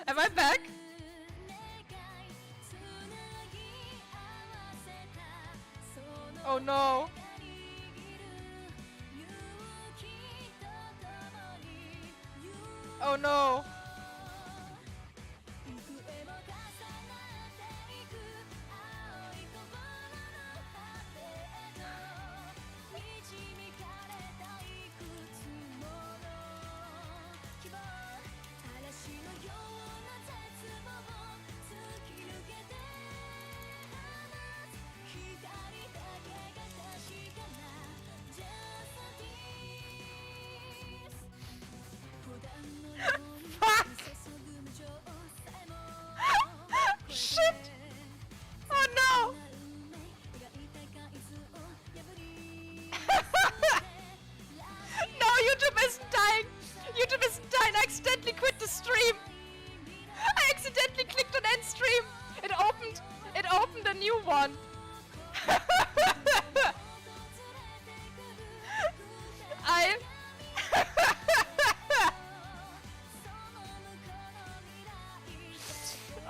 Am I back? Oh no. Oh no. Fuck! Shit! Oh no! No, YouTube isn't dying! YouTube isn't dying! I accidentally quit the stream! I accidentally clicked on end stream! It opened a new one!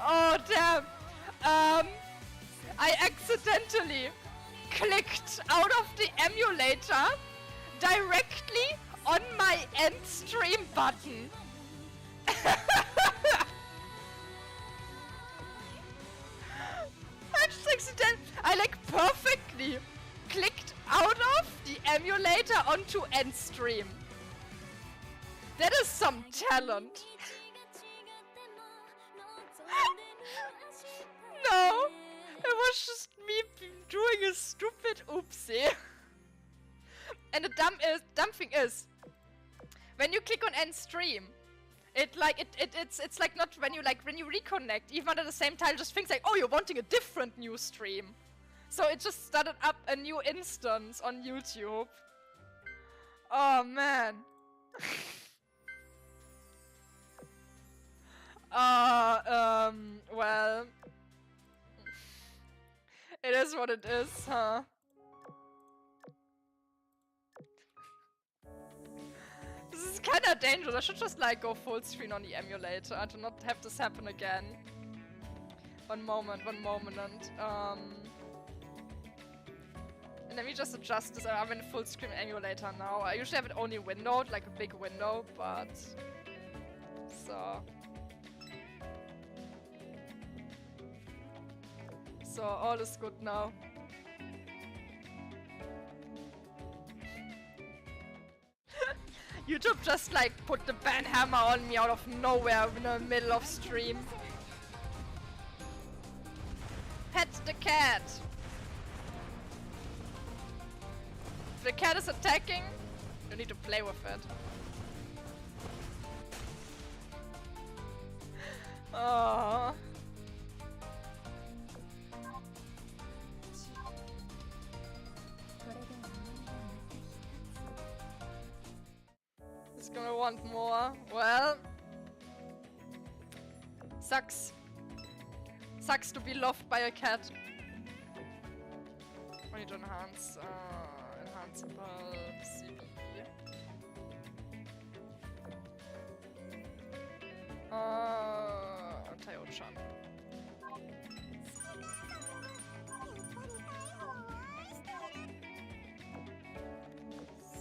Oh damn! I accidentally clicked out of the emulator directly on my end stream button. I just I like perfectly clicked out of the emulator onto end stream. That is some talent. No, it was just me doing a stupid oopsie. And the dumb thing is, when you click on end stream, it's like not when you reconnect, even at the same time, just thinks like, oh, you're wanting a different new stream. So it just started up a new instance on YouTube. Oh man. Well, it is what it is, huh? This is kinda dangerous. I should just like go full screen on the emulator to not have this happen again. One moment. And let me just adjust this. I'm in full screen emulator now. I usually have it only windowed, like a big window, but so all is good now. YouTube just like put the ban hammer on me out of nowhere in the middle of stream. Pet the cat. If the cat is attacking, you need to play with it. Oh. It's gonna want more. Well, sucks. Sucks to be loved by a cat. I need to enhance, enhanceable CB. Tayo-chan.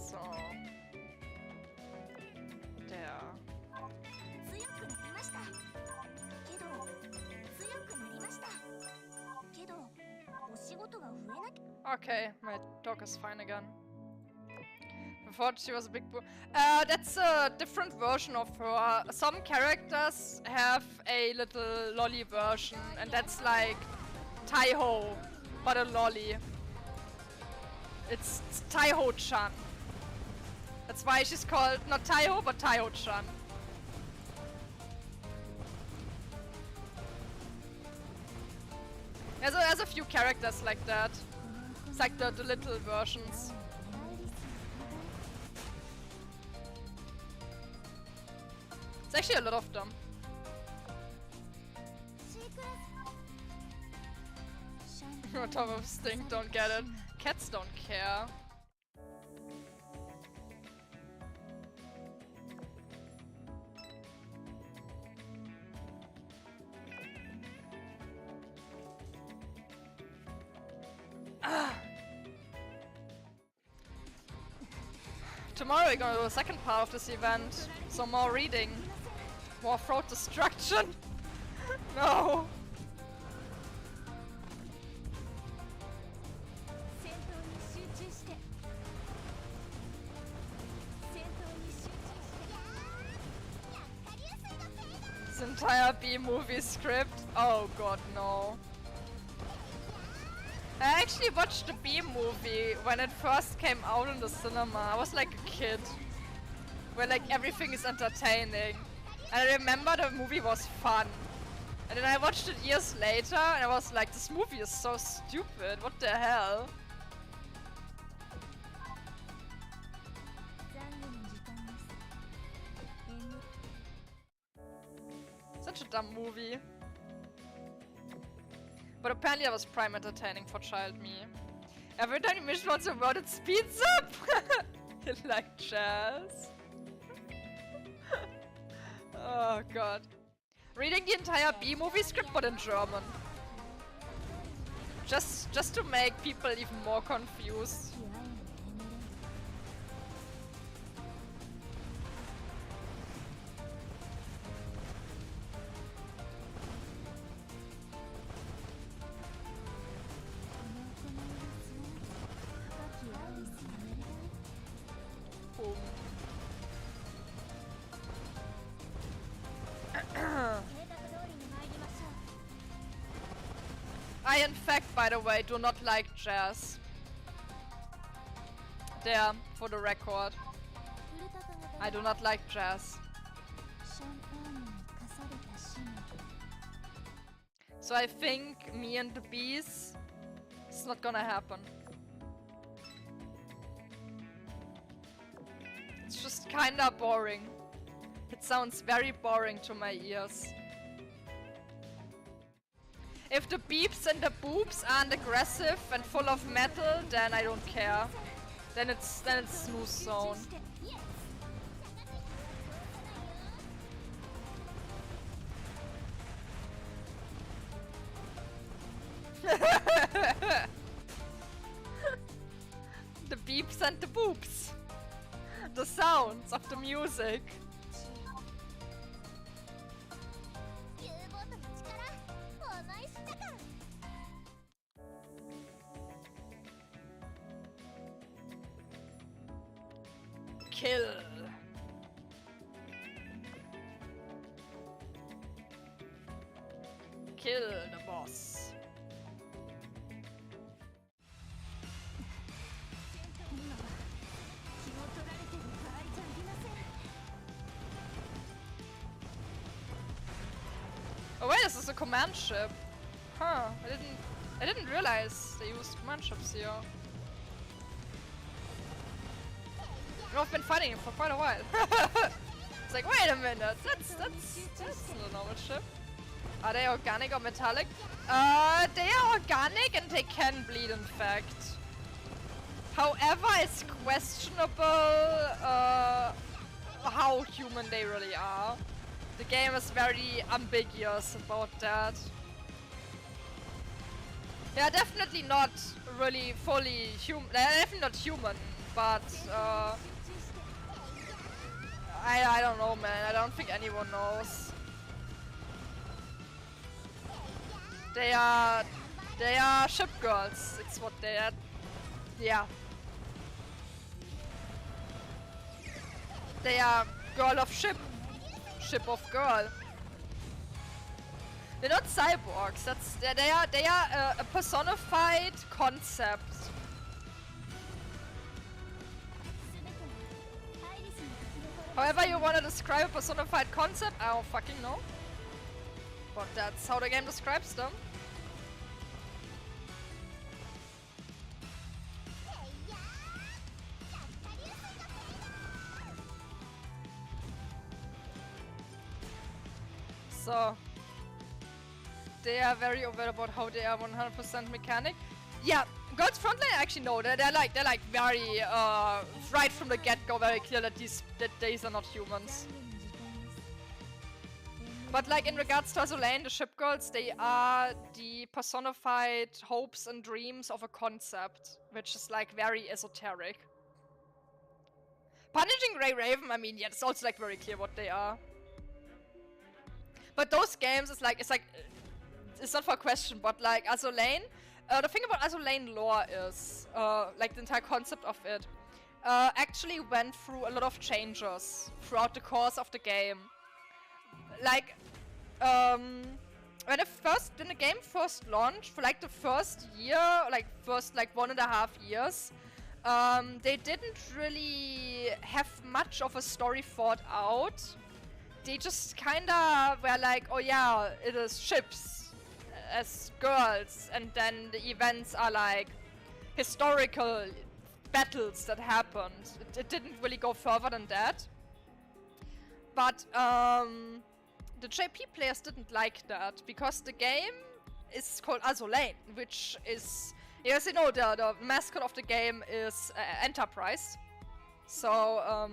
So. Der. Okay, my dog is fine again. I thought she was a big boo. That's a different version of her. Some characters have a little lolly version, and that's like Taiho, but a lolly. It's Taiho-chan. That's why she's called not Taiho, but Taiho-chan. There's a few characters like that. It's like the little versions. It's actually a lot of them. On top of stink, don't get it. Cats don't care. Tomorrow we're gonna do a second part of this event. So more reading. More throat destruction. No. This entire B-movie script. Oh god, no. I actually watched the B-movie when it first came out in the cinema. I was like a kid. Where like everything is entertaining. And I remember the movie was fun. And then I watched it years later and I was like, this movie is so stupid. What the hell? Such a dumb movie. But apparently that was prime entertaining for child me. Every time you mission once a word, it speeds up! You like jazz? Oh god. Reading the entire B-movie script but in German. Just to make people even more confused. I, in fact, by the way, do not like jazz. There, for the record. I do not like jazz. So I think me and the bees, it's not gonna happen. It's just kinda boring. It sounds very boring to my ears. If the beeps and the boobs aren't aggressive and full of metal, then I don't care. Then it's snooze zone. The beeps and the boobs. The sounds of the music. Kill. Kill the boss. Oh wait, this is a command ship. Huh, I didn't realize they used command ships here. I've been fighting him for quite a while. It's like, wait a minute, that's a normal ship. Are they organic or metallic? They are organic and they can bleed, in fact. However, it's questionable how human they really are. The game is very ambiguous about that. They are definitely not really fully human. They're definitely not human, but I don't know, man. I don't think anyone knows. They are ship girls. It's what they are. Yeah. They are girl of ship. Ship of girl. They're not cyborgs. They are a personified concept. However you want to describe a personified concept, I don't fucking know. But that's how the game describes them. So they are very aware about how they are 100% mechanic. Yeah, God's Frontline actually know they're like very right from the get-go very clear that these are not humans. But like in regards to Azur, the ship girls, they are the personified hopes and dreams of a concept, which is like very esoteric. Punishing Grey Raven, I mean, yeah, it's also like very clear what they are. But those games, it's not for a question, but like Azur Lane, the thing about Azur Lane lore is, like the entire concept of it, actually went through a lot of changes throughout the course of the game. Like, when the game first launched, for like the first year, like first like 1.5 years, they didn't really have much of a story thought out. They just kinda were like, oh yeah, it is ships as girls, and then the events are like historical battles that happened. It didn't really go further than that. But the JP players didn't like that, because the game is called Azur Lane, which is, as you know, the mascot of the game is Enterprise. So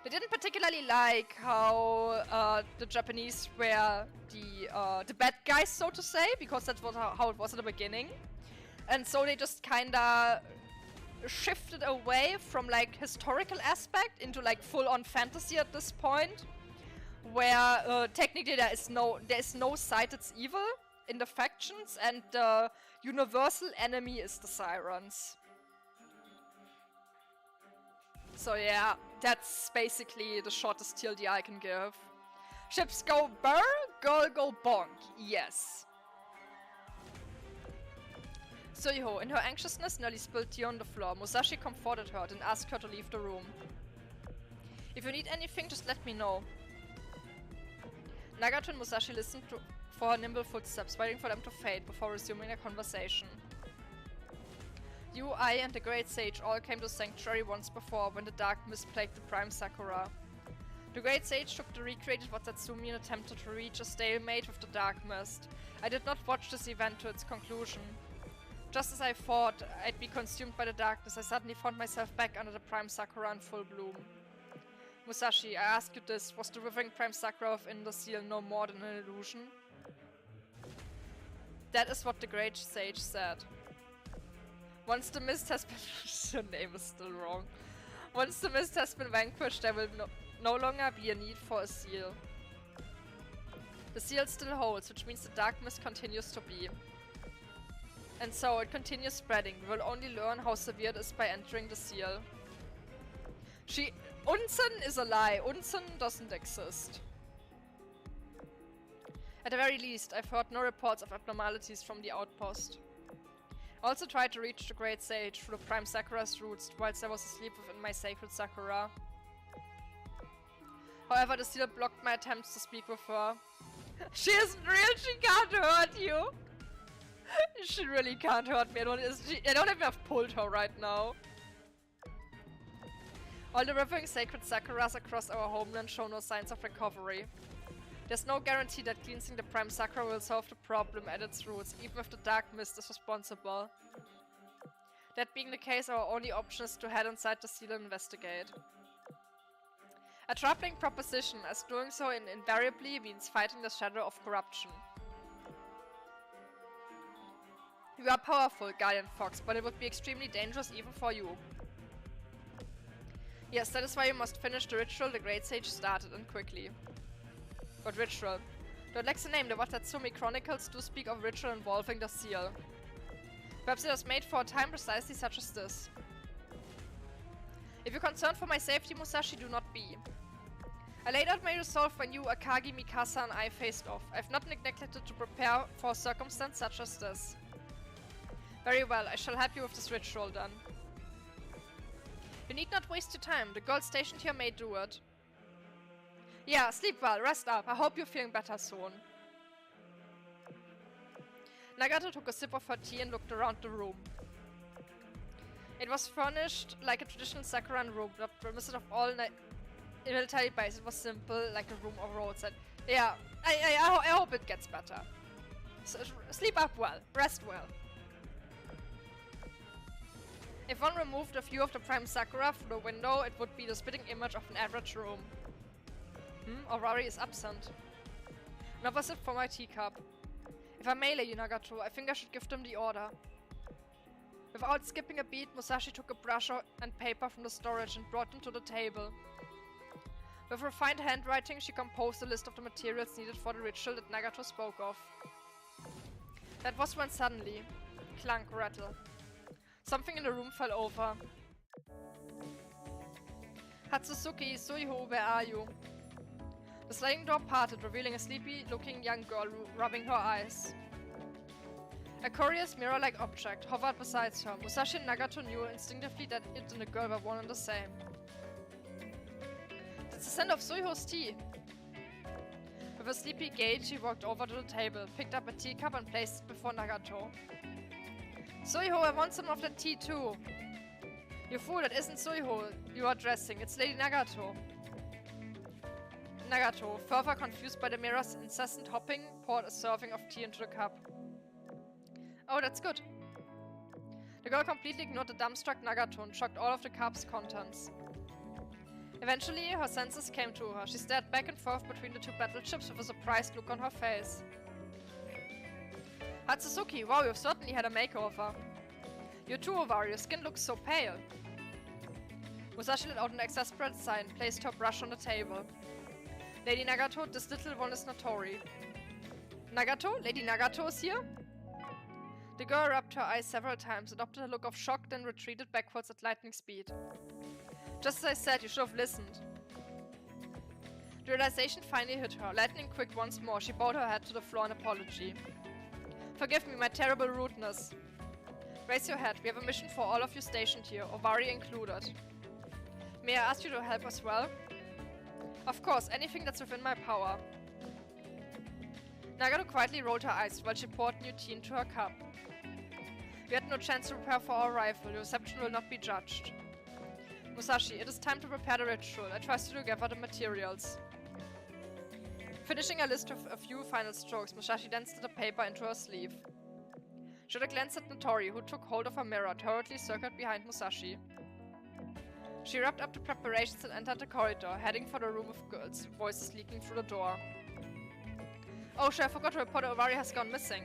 they didn't particularly like how the Japanese were the bad guys, so to say, because that's how it was at the beginning. And so they just kinda shifted away from like historical aspect into like full-on fantasy at this point, where technically there is no side that's evil in the factions, and the universal enemy is the Sirens. So yeah, that's basically the shortest TLDR I can give. Ships go burr, girl go bonk. Yes. Suiho, in her anxiousness, nearly spilled tea on the floor. Musashi comforted her, then asked her to leave the room. If you need anything, just let me know. Nagato and Musashi listened for her nimble footsteps, waiting for them to fade before resuming their conversation. You, I, and the Great Sage all came to Sanctuary once before, when the dark mist plagued the Prime Sakura. The Great Sage took the recreated Watatsumi and attempted to reach a stalemate with the dark mist. I did not watch this event to its conclusion. Just as I thought I'd be consumed by the darkness, I suddenly found myself back under the Prime Sakura in full bloom. Musashi, I ask you this, was the withering Prime Sakura within the seal no more than an illusion? That is what the Great Sage said. Once the mist has been... Your name is still wrong. Once the mist has been vanquished, there will no longer be a need for a seal. The seal still holds, which means the dark mist continues to be. And so it continues spreading. We will only learn how severe it is by entering the seal. Unzen is a lie. Unzen doesn't exist. At the very least, I've heard no reports of abnormalities from the outpost. I also tried to reach the Great Sage through the Prime Sakura's roots whilst I was asleep within my sacred Sakura. However, the seal blocked my attempts to speak with her. She isn't real, she can't hurt you! She really can't hurt me, I don't even have pulled her right now. All the rivering sacred Sakuras across our homeland show no signs of recovery. There's no guarantee that cleansing the Prime Sakura will solve the problem at its roots, even if the dark mist is responsible. That being the case, our only option is to head inside the seal and investigate. A troubling proposition, as doing so invariably means fighting the shadow of corruption. You are powerful, Guardian Fox, but it would be extremely dangerous even for you. Yes, that is why you must finish the ritual the Great Sage started, and quickly. What ritual? Though it lacks a name, the Watatsumi Chronicles do speak of a ritual involving the seal. Perhaps it was made for a time precisely such as this. If you're concerned for my safety, Musashi, do not be. I laid out my resolve when you, Akagi, Mikasa, and I faced off. I've not neglected to prepare for a circumstance such as this. Very well, I shall help you with this ritual then. You need not waste your time. The girl stationed here may do it. Yeah, sleep well, rest up. I hope you're feeling better soon. Nagato took a sip of her tea and looked around the room. It was furnished like a traditional Sakuran room, not reminiscent of all military base. It was simple, like a room of roadside. Yeah, I hope it gets better. So, sleep up well, rest well. If one removed a view of the Prime Sakura through the window, it would be the spitting image of an average room. Orari is absent. Another sip from my teacup. If I melee you, Nagato, I think I should give them the order. Without skipping a beat, Musashi took a brush and paper from the storage and brought them to the table. With refined handwriting, she composed a list of the materials needed for the ritual that Nagato spoke of. That was when suddenly, clunk, rattle. Something in the room fell over. Hatsusuki, Suiho, where are you? The sliding door parted, revealing a sleepy-looking young girl rubbing her eyes. A curious mirror-like object hovered beside her. Musashi and Nagato knew instinctively that it and the girl were one and the same. That's the scent of Suiho's tea. With a sleepy gait, she walked over to the table, picked up a teacup and placed it before Nagato. Suiho, I want some of that tea too. You fool, that isn't Suiho you are dressing, it's Lady Nagato. Nagato, further confused by the mirror's incessant hopping, poured a serving of tea into the cup. Oh, that's good. The girl completely ignored the dumbstruck Nagato and chugged all of the cup's contents. Eventually, her senses came to her. She stared back and forth between the two battle chips with a surprised look on her face. Hatsusuki, wow, you've certainly had a makeover. You too, Ovari, your skin looks so pale. Musashi let out an exasperated sigh and placed her brush on the table. Lady Nagato, this little one is Notori. Nagato? Lady Nagato is here? The girl rubbed her eyes several times, adopted a look of shock, then retreated backwards at lightning speed. Just as I said, you should have listened. The realization finally hit her. Lightning quick once more, she bowed her head to the floor in apology. Forgive me, my terrible rudeness. Raise your head, we have a mission for all of you stationed here, Ovari included. May I ask you to help as well? Of course, anything that's within my power. Nagato quietly rolled her eyes while she poured new tea into her cup. We had no chance to prepare for our arrival. Your reception will not be judged. Musashi, it is time to prepare the ritual. I trust you to gather the materials. Finishing a list of a few final strokes, Musashi then slid the paper into her sleeve. She had a glance at Notori, who took hold of her mirror, hurriedly circled behind Musashi. She wrapped up the preparations and entered the corridor, heading for the room of girls, voices leaking through the door. Oh shit, I forgot to report that Ovari has gone missing.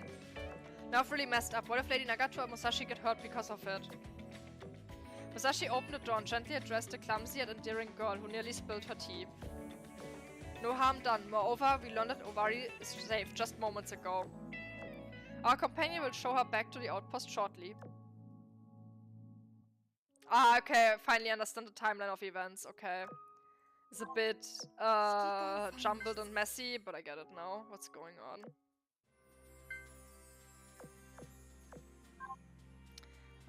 Now I've really messed up. What if Lady Nagato and Musashi get hurt because of it? Musashi opened the door and gently addressed the clumsy and endearing girl who nearly spilled her tea. No harm done. Moreover, we learned that Ovari is safe just moments ago. Our companion will show her back to the outpost shortly. Ah, okay, I finally understand the timeline of events, okay. It's a bit, jumbled and messy, but I get it now, what's going on.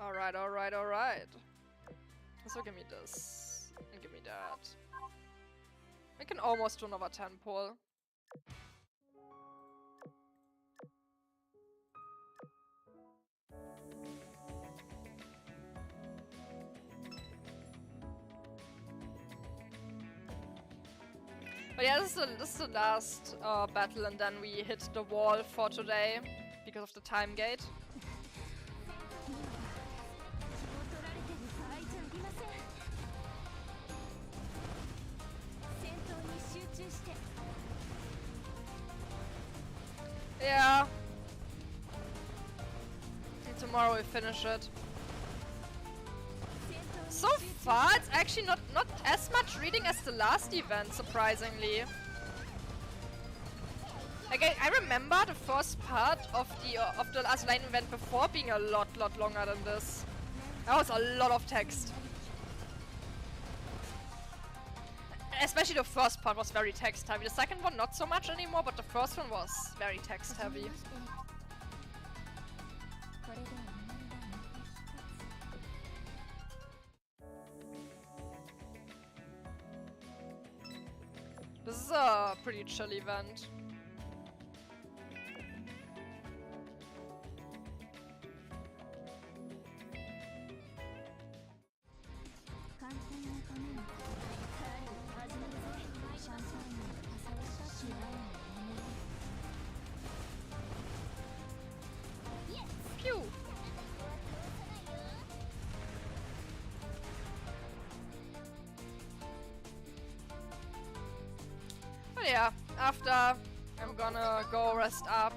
Alright, alright, alright. So give me this, and give me that. I can almost do another 10 pull. But yeah, this is the last battle, and then we hit the wall for today because of the time gate. Yeah. And tomorrow we finish it. So far, it's actually not as much reading as the last event, surprisingly. Like I remember the first part of the last line event before being a lot longer than this. That was a lot of text. Especially the first part was very text heavy. The second one not so much anymore, but the first one was very text heavy. This is a pretty chill event. Pew! But yeah, after I'm gonna go rest up.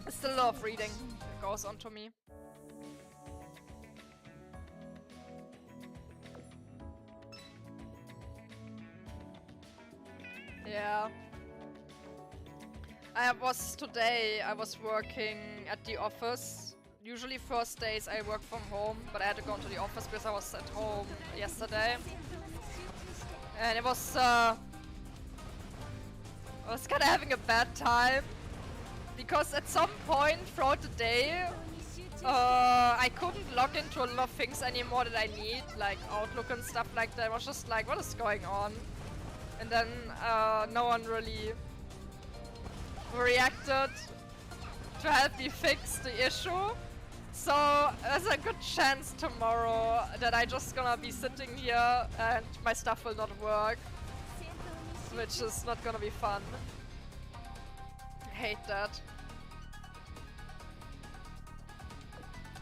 I still love reading. goes onto me. Yeah. I was working at the office. Usually first days I work from home, but I had to go into the office because I was at home yesterday. And it was I was kinda having a bad time. Because at some point throughout the day, I couldn't log into a lot of things anymore that I need, like Outlook and stuff like that. I was just like, what is going on? And then no one really reacted to help me fix the issue. So there's a good chance tomorrow that I just gonna be sitting here and my stuff will not work, which is not gonna be fun. I hate that.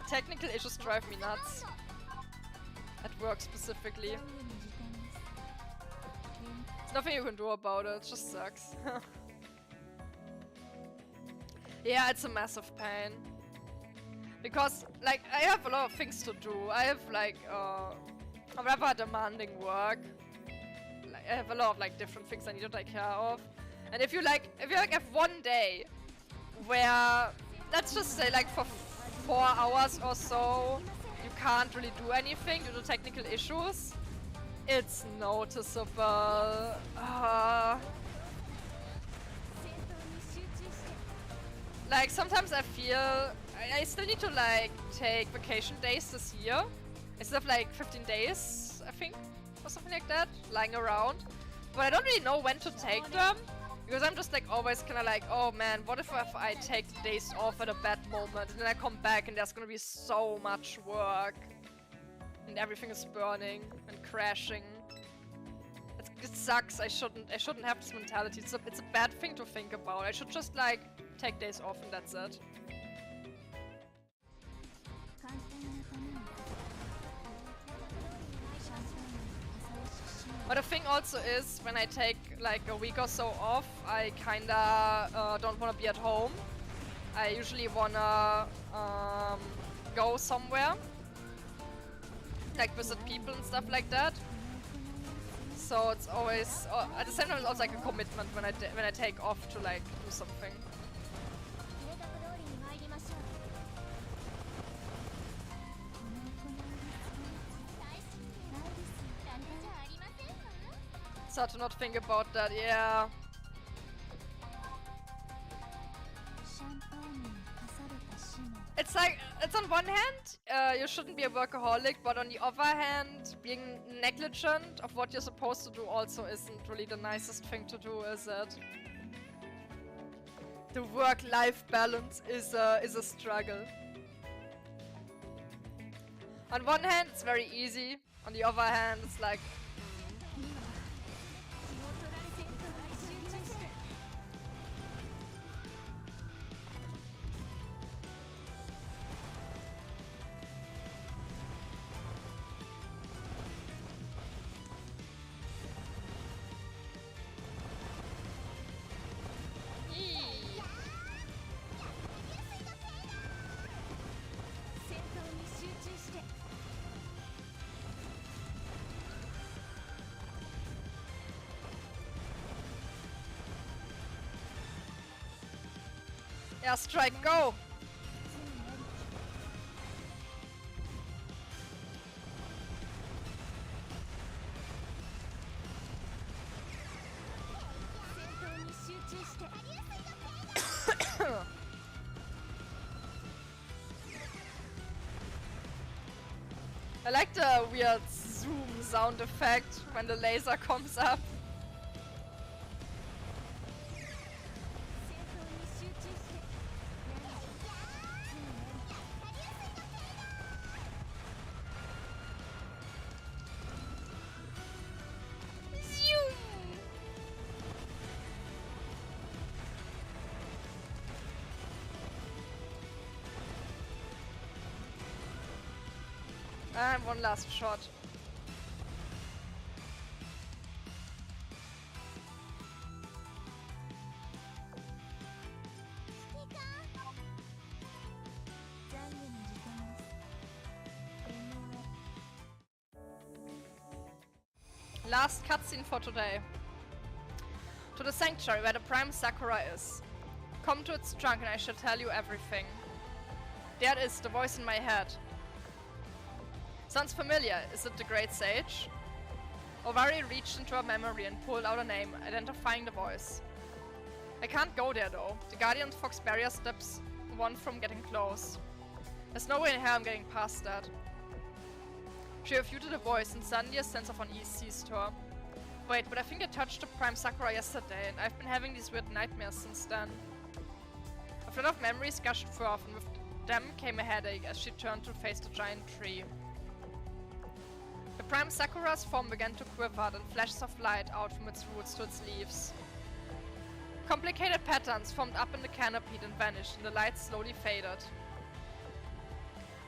Technical issues drive me nuts. At work specifically. There's nothing you can do about it, it just sucks. Yeah, it's a massive pain. Because, like, I have a lot of things to do. I have, like, rather demanding work. Like, I have a lot of, like, different things I need to take care of. And if you have one day where, let's just say, like, for 4 hours or so, you can't really do anything due to technical issues, it's noticeable. Like, sometimes I feel I still need to, like, take vacation days this year. I still have, like, 15 days, I think, or something like that, lying around. But I don't really know when to take them. Because I'm just like always kind of like, oh man, what if I take the days off at a bad moment and then I come back and there's gonna be so much work and everything is burning and crashing. It sucks. I shouldn't have this mentality. It's a bad thing to think about. I should just like take days off and that's it. But the thing also is, when I take like a week or so off, I kinda don't wanna be at home. I usually wanna go somewhere, like visit people and stuff like that. So it's always, at the same time it's also like a commitment when I take off to like do something. So to not think about that, yeah. It's like, it's on one hand, you shouldn't be a workaholic, but on the other hand, being negligent of what you're supposed to do also isn't really the nicest thing to do, is it? The work-life balance is a struggle. On one hand, it's very easy. On the other hand, it's like, yeah, strike, go! I like the weird zoom sound effect when the laser comes up. And one last shot. Last cutscene for today. To the sanctuary where the Prime Sakura is. Come to its trunk and I shall tell you everything. There it is, the voice in my head. Sounds familiar. Is it the Great Sage? Ovari reached into her memory and pulled out a name, identifying the voice. I can't go there though. The Guardian's Fox barrier stops one from getting close. There's no way in hell I'm getting past that. She refuted the voice and suddenly a sense of unease seized her. Wait, but I think I touched the Prime Sakura yesterday and I've been having these weird nightmares since then. A flood of memories gushed forth and with them came a headache as she turned to face the giant tree. The Prime Sakura's form began to quiver, then flashes of light out from its roots to its leaves. Complicated patterns formed up in the canopy then vanished and the light slowly faded.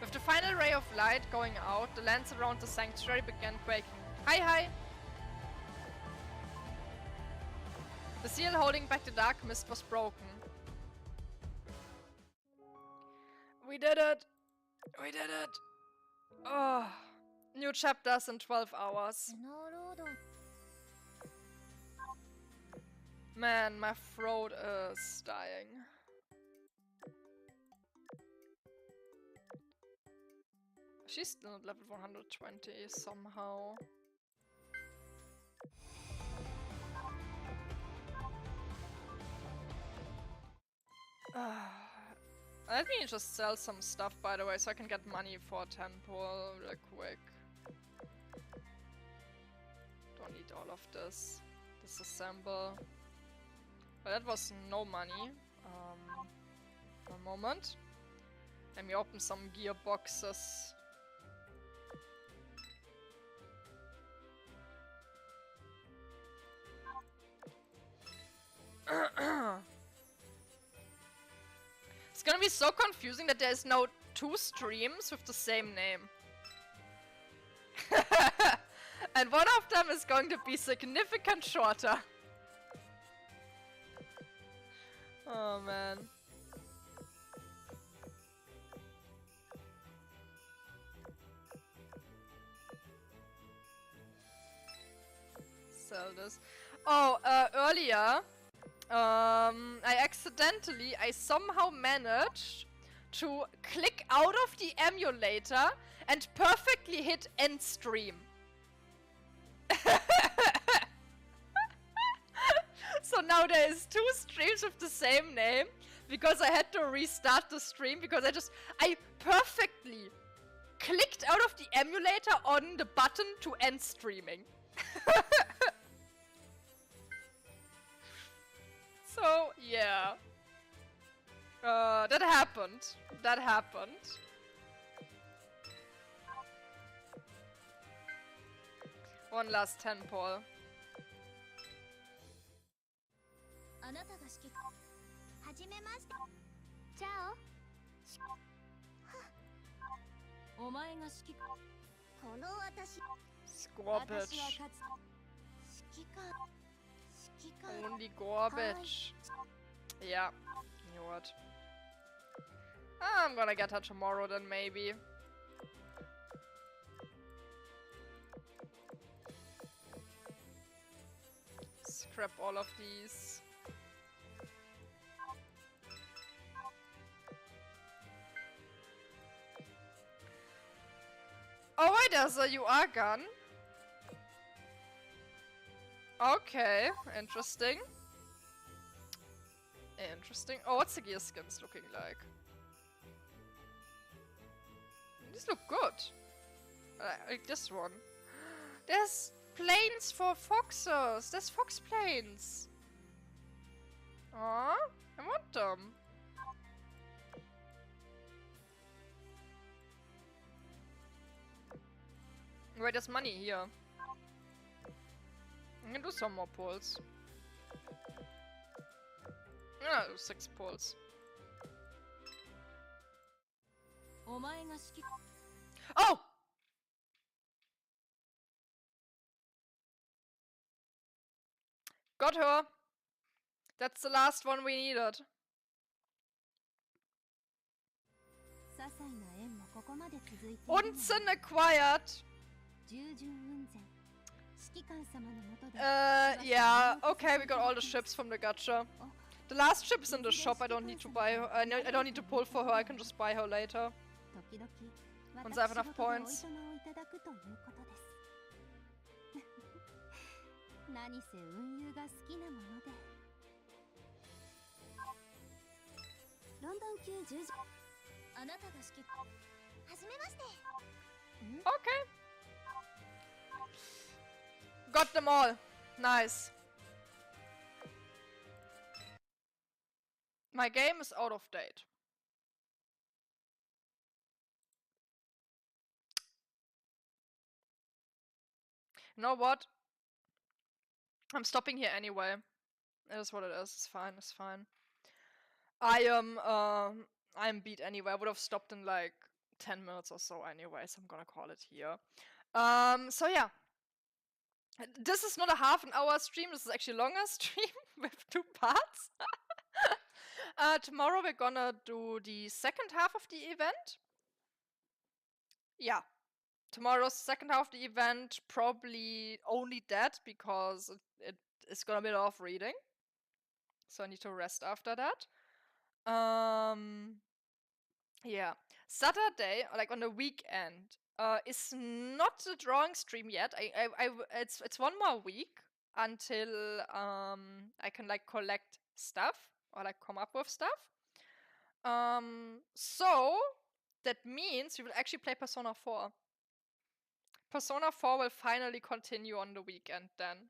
With the final ray of light going out, the lands around the sanctuary began quaking. Hi hi! The seal holding back the dark mist was broken. We did it! We did it! Oh, new chapters in 12 hours. Man, my throat is dying. She's still at level 120 somehow. Let me just sell some stuff, by the way, so I can get money for a temple real quick. Don't need all of this. Disassemble. But that was no money. One moment. Let me open some gearboxes. It's gonna be so confusing that there's no 2 streams with the same name. And one of them is going to be significantly shorter. Oh man. Sell this. Oh, earlier, I somehow managed to click out of the emulator and perfectly hit end stream. So now there is 2 streams with the same name because I had to restart the stream because I perfectly clicked out of the emulator on the button to end streaming. So, yeah. That happened. That happened. One last 10 Paul. Squabbage. Only garbage. Yeah, you know what? I'm gonna get her tomorrow then, maybe. Scrap all of these. Oh wait, there's a UR gun. Okay, interesting. Interesting. Oh, what's the gear skins looking like? These look good. I like this one. There's planes for foxes. There's fox planes. Aw, I want them. Wait, there's money here. I'm gonna do some more pulls. Yeah, 6 pulls. Oh! Got her! That's the last one we needed. Unzen acquired! Yeah, okay, we got all the ships from the gacha. The last ship is in the shop, I don't need to buy her. I don't need to pull for her, I can just buy her later. Once I have enough points. Okay. Got them all. Nice. My game is out of date. You know what? I'm stopping here anyway. It is what it is. It's fine. It's fine. I'm beat anyway. I would have stopped in like 10 minutes or so anyway, so I'm gonna call it here. So yeah. This is not a half an hour stream. This is actually a longer stream with 2 parts. Tomorrow we're gonna do the second half of the event. Yeah. Tomorrow's second half of the event, probably only that, because it is gonna be a lot of reading. So I need to rest after that. Yeah. Saturday, like on the weekend, is not the drawing stream yet. It's one more week until I can like collect stuff or like come up with stuff. So that means we will actually play Persona 4. Persona 4 will finally continue on the weekend then.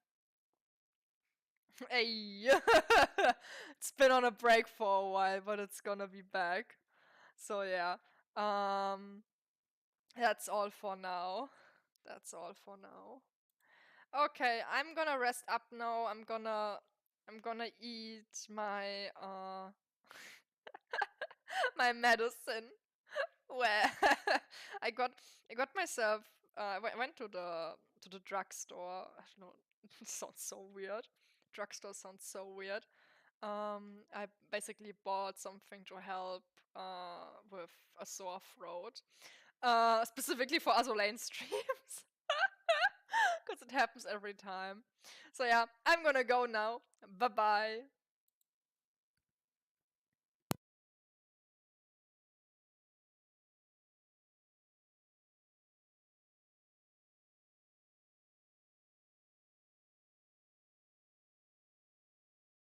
Hey, it's been on a break for a while, but it's gonna be back. So yeah, that's all for now. That's all for now. Okay, I'm gonna rest up now. I'm gonna eat my my medicine. Where I got myself. I went to the drugstore. I don't know. It sounds so weird. Drugstore sounds so weird. I basically bought something to help with a sore throat, specifically for Azur streams, because it happens every time. So yeah, I'm gonna go now. Bye bye.